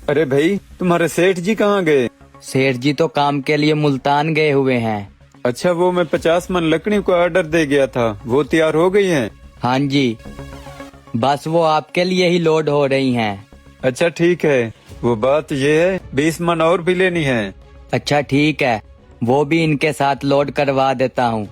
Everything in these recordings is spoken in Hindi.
अरे भाई, तुम्हारे सेठ जी कहाँ गए? सेठ जी तो काम के लिए मुल्तान गए हुए हैं। अच्छा, वो मैं 50 मन लकड़ी को ऑर्डर दे गया था, वो तैयार हो गई हैं? हाँ जी, बस वो आपके लिए ही लोड हो रही हैं। अच्छा ठीक है, वो बात ये है 20 मन और भी लेनी है। अच्छा ठीक है, वो भी इनके साथ लोड करवा देता हूँ,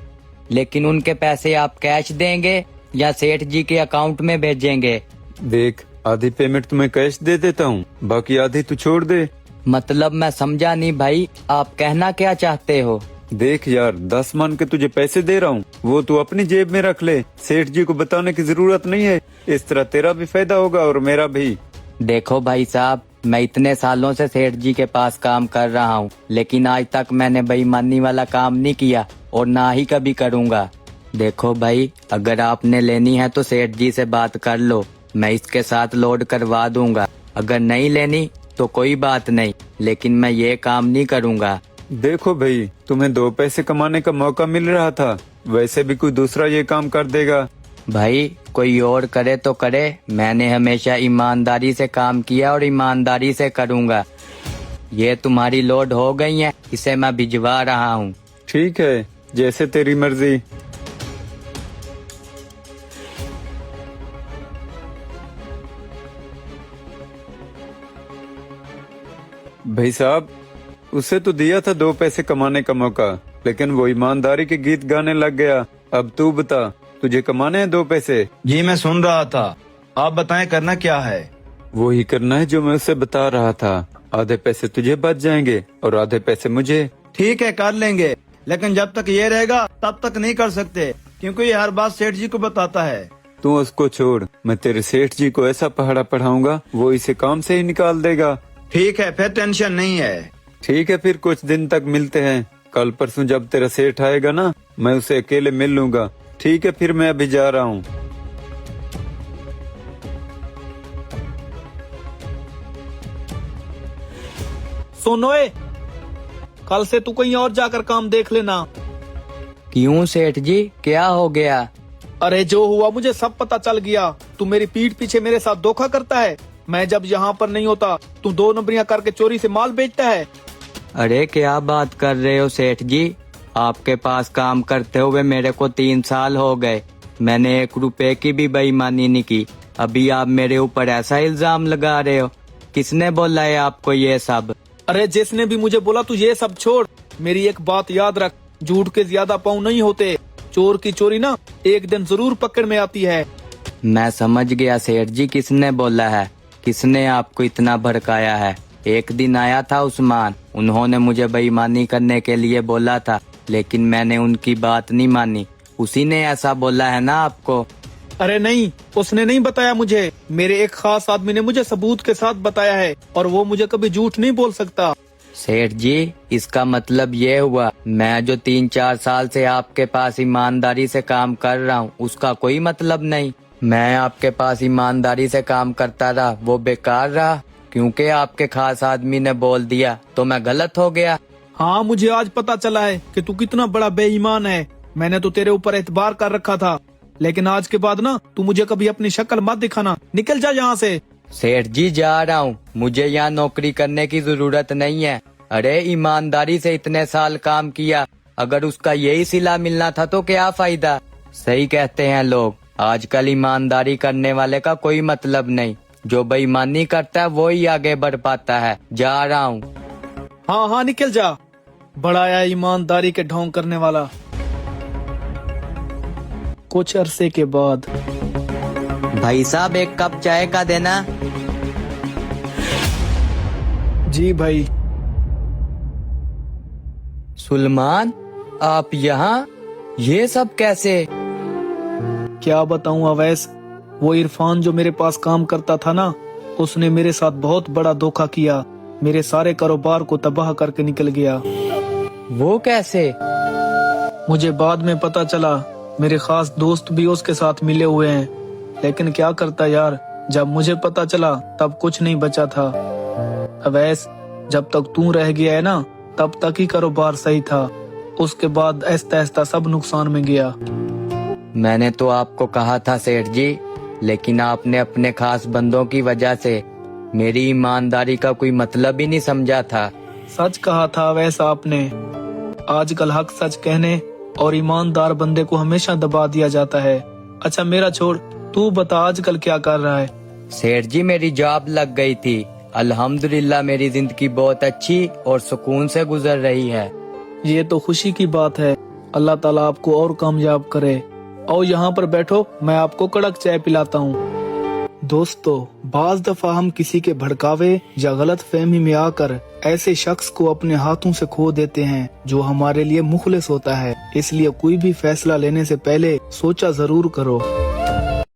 लेकिन उनके पैसे आप कैश देंगे या सेठ जी के अकाउंट में भेजेंगे? देख, आधी पेमेंट तुम्हें कैश दे देता हूँ, बाकी आधी तू छोड़ दे। मतलब मैं समझा नहीं भाई, आप कहना क्या चाहते हो? देख यार, 10 मन के तुझे पैसे दे रहा हूँ, वो तू अपनी जेब में रख ले, सेठ जी को बताने की जरूरत नहीं है। इस तरह तेरा भी फायदा होगा और मेरा भी। देखो भाई साहब, मैं इतने सालों से सेठ जी के पास काम कर रहा हूँ, लेकिन आज तक मैंने बेईमानी वाला काम नहीं किया और ना ही कभी करूँगा। देखो भाई, अगर आपने लेनी है तो सेठ जी से बात कर लो, मैं इसके साथ लोड करवा दूंगा। अगर नहीं लेनी तो कोई बात नहीं, लेकिन मैं ये काम नहीं करूँगा। देखो भाई, तुम्हें 2 पैसे कमाने का मौका मिल रहा था, वैसे भी कोई दूसरा ये काम कर देगा। भाई कोई और करे तो करे, मैंने हमेशा ईमानदारी से काम किया और ईमानदारी से करूँगा। ये तुम्हारी लोड हो गई है, इसे मैं भिजवा रहा हूँ। ठीक है, जैसे तेरी मर्जी। भाई साहब, उसे तो दिया था 2 पैसे कमाने का मौका, लेकिन वो ईमानदारी के गीत गाने लग गया। अब तू बता, तुझे कमाने हैं 2 पैसे? जी मैं सुन रहा था, आप बताएं करना क्या है? वो ही करना है जो मैं उसे बता रहा था। आधे पैसे तुझे बच जाएंगे और आधे पैसे मुझे। ठीक है कर लेंगे, लेकिन जब तक ये रहेगा तब तक नहीं कर सकते, क्योंकि ये हर बात सेठ जी को बताता है। तू उसको छोड़, मैं तेरे सेठ जी को ऐसा पहाड़ा पढ़ाऊंगा, वो इसे काम से ही निकाल देगा। ठीक है, फिर टेंशन नहीं है। ठीक है, फिर कुछ दिन तक मिलते हैं। कल परसों जब तेरा सेठ आएगा ना, मैं उसे अकेले मिल लूंगा। ठीक है, फिर मैं अभी जा रहा हूँ। सोनोए, कल से तू कहीं और जाकर काम देख लेना। क्यों सेठ जी, क्या हो गया? अरे जो हुआ मुझे सब पता चल गया। तू मेरी पीठ पीछे मेरे साथ धोखा करता है। मैं जब यहाँ पर नहीं होता तू 2 नंबरियां करके चोरी से माल बेचता है। अरे क्या बात कर रहे हो सेठ जी, आपके पास काम करते हुए मेरे को 3 साल हो गए, मैंने 1 रुपए की भी बेईमानी नहीं की। अभी आप मेरे ऊपर ऐसा इल्जाम लगा रहे हो? किसने बोला है आपको ये सब? अरे जिसने भी मुझे बोला तू ये सब छोड़। मेरी एक बात याद रख, झूठ के ज्यादा पाँव नहीं होते। चोर की चोरी ना एक दिन जरूर पकड़ में आती है। मैं समझ गया सेठ जी, किसने बोला है, किसने आपको इतना भड़काया है। एक दिन आया था उस्मान, उन्होंने मुझे बेईमानी करने के लिए बोला था, लेकिन मैंने उनकी बात नहीं मानी। उसी ने ऐसा बोला है ना आपको? अरे नहीं, उसने नहीं बताया मुझे। मेरे एक खास आदमी ने मुझे सबूत के साथ बताया है, और वो मुझे कभी झूठ नहीं बोल सकता। सेठ जी, इसका मतलब ये हुआ मैं जो 3-4 साल से आपके पास ईमानदारी से काम कर रहा हूँ, उसका कोई मतलब नहीं। मैं आपके पास ईमानदारी से काम करता रहा, वो बेकार रहा, क्योंकि आपके खास आदमी ने बोल दिया तो मैं गलत हो गया। हाँ, मुझे आज पता चला है कि तू कितना बड़ा बेईमान है। मैंने तो तेरे ऊपर एतबार कर रखा था, लेकिन आज के बाद ना तू मुझे कभी अपनी शक्ल मत दिखाना। निकल जा यहाँ से। सेठ जी जा रहा हूँ, मुझे यहाँ नौकरी करने की जरूरत नहीं है। अरे ईमानदारी से इतने साल काम किया, अगर उसका यही सिला मिलना था तो क्या फायदा। सही कहते हैं लोग, आजकल ईमानदारी करने वाले का कोई मतलब नहीं, जो बेईमानी करता है वो ही आगे बढ़ पाता है। जा रहा हूँ। हाँ हाँ निकल जा, बड़ा आया ईमानदारी के ढोंग करने वाला। कुछ अरसे के बाद। भाई साहब, 1 कप चाय का देना। जी भाई। सुलेमान, आप यहाँ? ये सब कैसे? क्या बताऊं अवैस, वो इरफान जो मेरे पास काम करता था ना, उसने मेरे साथ बहुत बड़ा धोखा किया। मेरे सारे कारोबार को तबाह करके निकल गया। वो कैसे? मुझे बाद में पता चला, मेरे खास दोस्त भी उसके साथ मिले हुए हैं, लेकिन क्या करता यार, जब मुझे पता चला तब कुछ नहीं बचा था। अवैस, जब तक तू रह गया है ना, तब तक ही कारोबार सही था, उसके बाद आहिस्ता आहिस्ता सब नुकसान में गया। मैंने तो आपको कहा था सेठ जी, लेकिन आपने अपने खास बंदों की वजह से मेरी ईमानदारी का कोई मतलब ही नहीं समझा था। सच कहा था अवैस आपने। आजकल हक सच कहने और ईमानदार बंदे को हमेशा दबा दिया जाता है। अच्छा मेरा छोड़, तू बता आजकल क्या कर रहा है? सेठ जी मेरी जॉब लग गई थी, अल्हम्दुलिल्लाह मेरी जिंदगी बहुत अच्छी और सुकून से गुजर रही है। ये तो खुशी की बात है। अल्लाह ताला आपको और कामयाब करे। और यहाँ पर बैठो, मैं आपको कड़क चाय पिलाता हूँ। दोस्तों, बाज दफा हम किसी के भड़कावे या गलत फहमी में आकर ऐसे शख्स को अपने हाथों से खो देते हैं जो हमारे लिए मुखलिस होता है। इसलिए कोई भी फैसला लेने से पहले सोचा जरूर करो।